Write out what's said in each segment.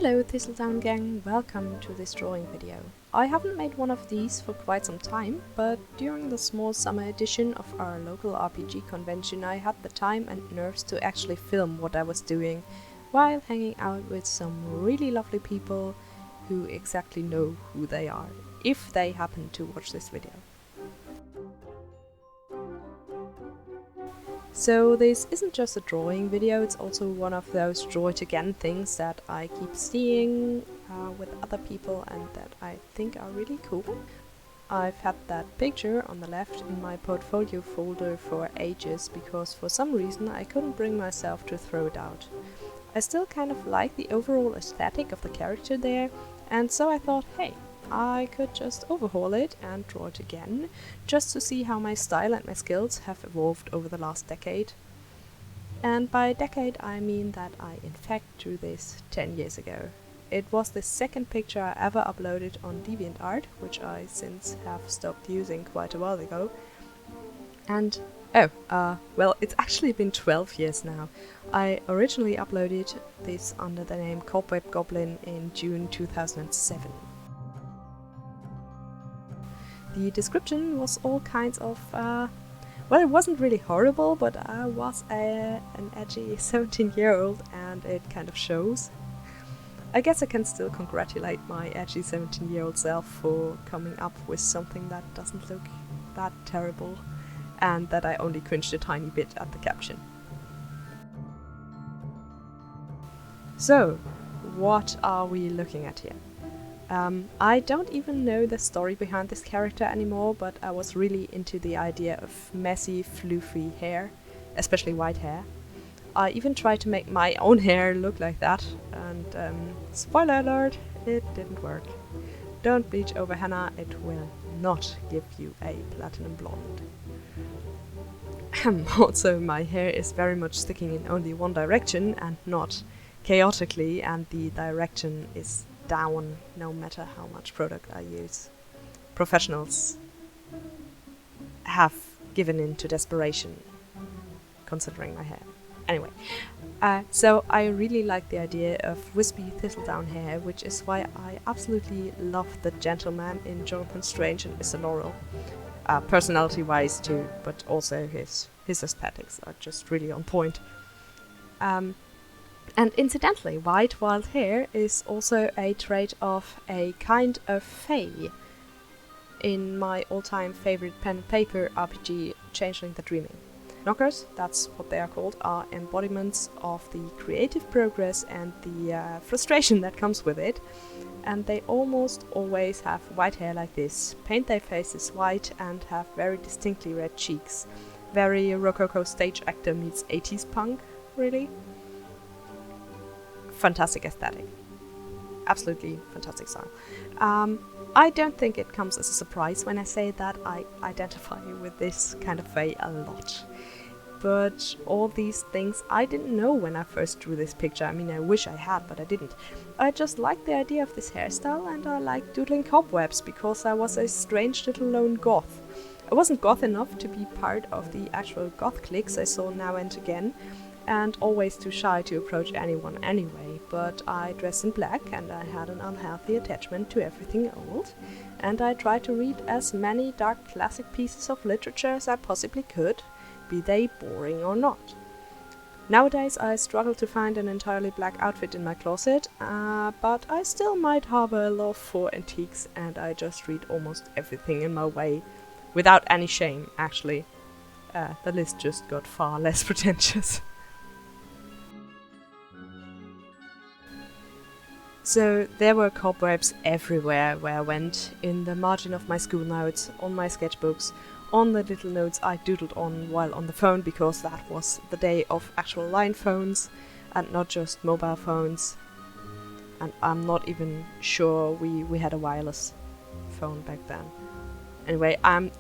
Hello Thistledown gang, welcome to this drawing video. I haven't made one of these for quite some time, but during the small summer edition of our local RPG convention I had the time and nerves to actually film what I was doing while hanging out with some really lovely people who exactly know who they are, if they happen to watch this video. So this isn't just a drawing video, it's also one of those draw it again things that I keep seeing with other people and that I think are really cool. I've had that picture on the left in my portfolio folder for ages because for some reason I couldn't bring myself to throw it out. I still kind of like the overall aesthetic of the character there, and so I thought, hey, I could just overhaul it and draw it again, just to see how my style and my skills have evolved over the last decade. And by decade I mean that I in fact drew this 10 years ago. It was the second picture I ever uploaded on DeviantArt, which I since have stopped using quite a while ago. And well, it's actually been 12 years now. I originally uploaded this under the name Cobweb Goblin in June 2007. The description was all kinds of, well, it wasn't really horrible, but I was an edgy 17-year-old and it kind of shows. I guess I can still congratulate my edgy 17-year-old self for coming up with something that doesn't look that terrible and that I only cringed a tiny bit at the caption. So, what are we looking at here? I don't even know the story behind this character anymore, but I was really into the idea of messy, floofy hair, especially white hair. I even tried to make my own hair look like that, and spoiler alert, it didn't work. Don't bleach over henna, it will not give you a platinum blonde. Also, my hair is very much sticking in only one direction and not chaotically, and the direction is down no matter how much product I use. Professionals have given in to desperation considering my hair. Anyway, so I really like the idea of wispy thistledown hair, which is why I absolutely love the gentleman in Jonathan Strange and Mr. Laurel. Personality wise too, but also his aesthetics are just really on point. And incidentally, white wild hair is also a trait of a kind of fae in my all-time favorite pen and paper RPG, Changeling the Dreaming. Knockers, that's what they are called, are embodiments of the creative progress and the frustration that comes with it. And they almost always have white hair like this, paint their faces white and have very distinctly red cheeks. Very Rococo stage actor meets 80s punk, really. Fantastic aesthetic. Absolutely fantastic style. I don't think it comes as a surprise when I say that I identify with this kind of way a lot. But all these things I didn't know when I first drew this picture. I mean, I wish I had, but I didn't. I just liked the idea of this hairstyle, and I liked doodling cobwebs because I was a strange little lone goth. I wasn't goth enough to be part of the actual goth cliques I saw now and again, and always too shy to approach anyone anyway, but I dressed in black and I had an unhealthy attachment to everything old, and I tried to read as many dark classic pieces of literature as I possibly could, be they boring or not. Nowadays I struggle to find an entirely black outfit in my closet, but I still might harbor a love for antiques, and I just read almost everything in my way, without any shame actually. The list just got far less pretentious. So there were cobwebs everywhere where I went, in the margin of my school notes, on my sketchbooks, on the little notes I doodled on while on the phone, because that was the day of actual line phones and not just mobile phones. And I'm not even sure we had a wireless phone back then. Anyway, I'm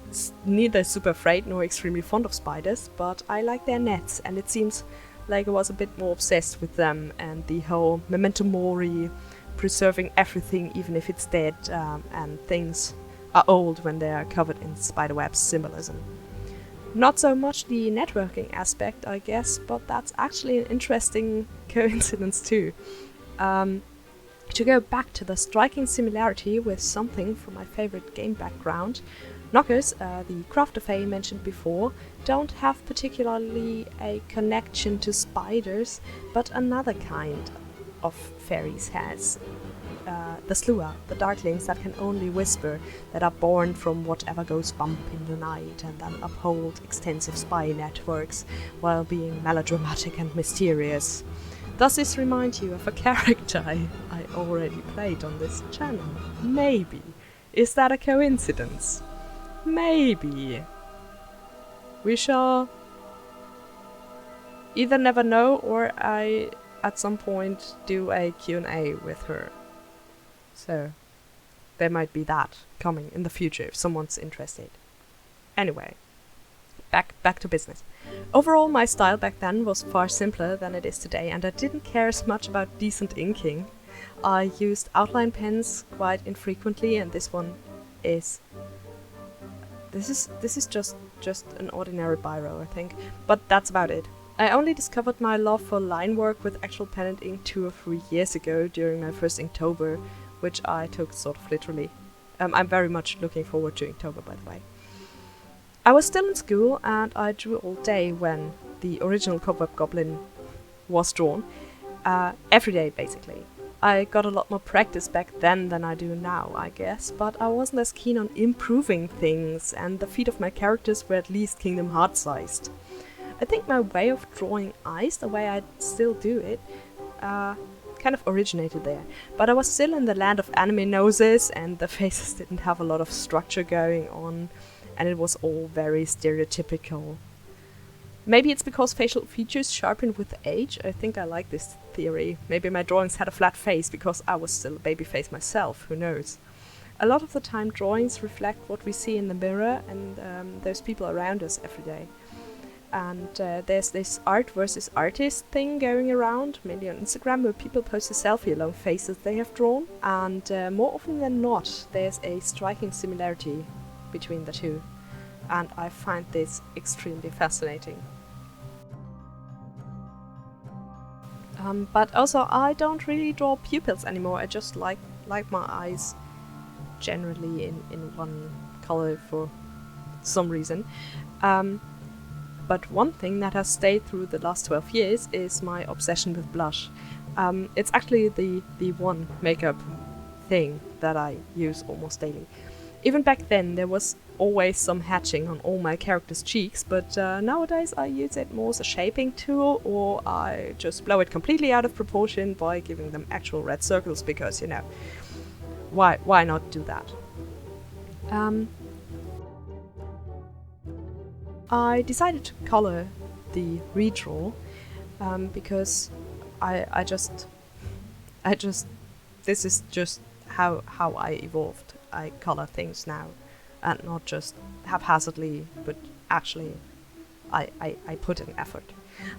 neither super afraid nor extremely fond of spiders, but I like their nets, and it seems like I was a bit more obsessed with them and the whole memento mori, preserving everything even if it's dead, and things are old when they are covered in spiderweb symbolism. Not so much the networking aspect, I guess, but that's actually an interesting coincidence too. To go back to the striking similarity with something from my favorite game background, knockers, the crafter fae mentioned before, don't have particularly a connection to spiders, but another kind of fairies has. The Slua, the darklings that can only whisper, that are born from whatever goes bump in the night and that uphold extensive spy networks while being melodramatic and mysterious. Does this remind you of a character I already played on this channel? Maybe. Is that a coincidence? Maybe. We shall either never know, or I at some point do a Q&A with her. So there might be that coming in the future if someone's interested. Anyway, back to business. Overall, my style back then was far simpler than it is today, and I didn't care as much about decent inking. I used outline pens quite infrequently, and this is just an ordinary biro, I think, but that's about it. I only discovered my love for line work with actual pen and ink 2 or 3 years ago during my first Inktober, which I took sort of literally. I'm very much looking forward to Inktober, by the way. I was still in school and I drew all day when the original Cobweb Goblin was drawn. Every day, basically. I got a lot more practice back then than I do now, I guess, but I wasn't as keen on improving things, and the feet of my characters were at least Kingdom Hearts-sized. I think my way of drawing eyes, the way I still do it, kind of originated there. But I was still in the land of anime noses, and the faces didn't have a lot of structure going on, and it was all very stereotypical. Maybe it's because facial features sharpen with age. I think I like this theory. Maybe my drawings had a flat face because I was still a baby face myself, who knows. A lot of the time drawings reflect what we see in the mirror and those people around us every day. And there's this art versus artist thing going around, mainly on Instagram, where people post a selfie along faces they have drawn. And more often than not, there's a striking similarity between the two. And I find this extremely fascinating. But also, I don't really draw pupils anymore. I just like my eyes generally in one color for some reason. But one thing that has stayed through the last 12 years is my obsession with blush. It's actually the one makeup thing that I use almost daily. Even back then, there was always some hatching on all my characters' cheeks, but nowadays I use it more as a shaping tool, or I just blow it completely out of proportion by giving them actual red circles, because, you know, why not do that? I decided to color the redraw because I just this is just how I evolved. I color things now, and not just haphazardly, but actually I put in effort.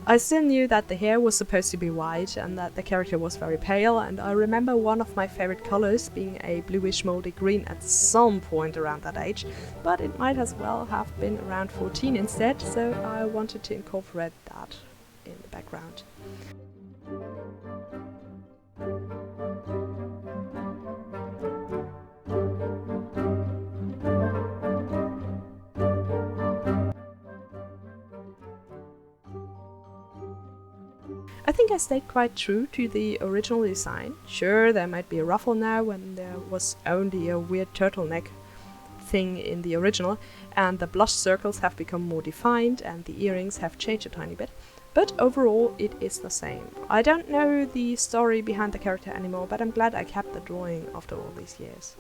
I still knew that the hair was supposed to be white and that the character was very pale, and I remember one of my favorite colors being a bluish moldy green at some point around that age, but it might as well have been around 14 instead, so I wanted to incorporate that in the background. I think I stayed quite true to the original design. Sure, there might be a ruffle now when there was only a weird turtleneck thing in the original, and the blush circles have become more defined and the earrings have changed a tiny bit, but overall it is the same. I don't know the story behind the character anymore, but I'm glad I kept the drawing after all these years.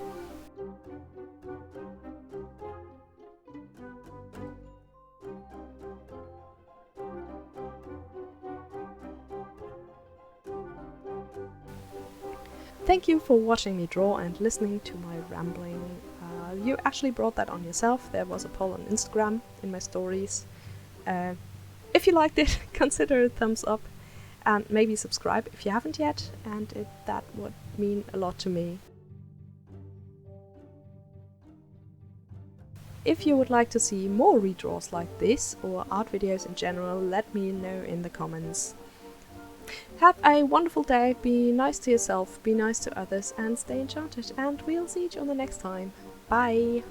Thank you for watching me draw and listening to my rambling. You actually brought that on yourself. There was a poll on Instagram in my stories. If you liked it, consider a thumbs up and maybe subscribe if you haven't yet, and that would mean a lot to me. If you would like to see more redraws like this or art videos in general, let me know in the comments. Have a wonderful day, be nice to yourself, be nice to others, and stay enchanted, and we'll see each other next time. Bye!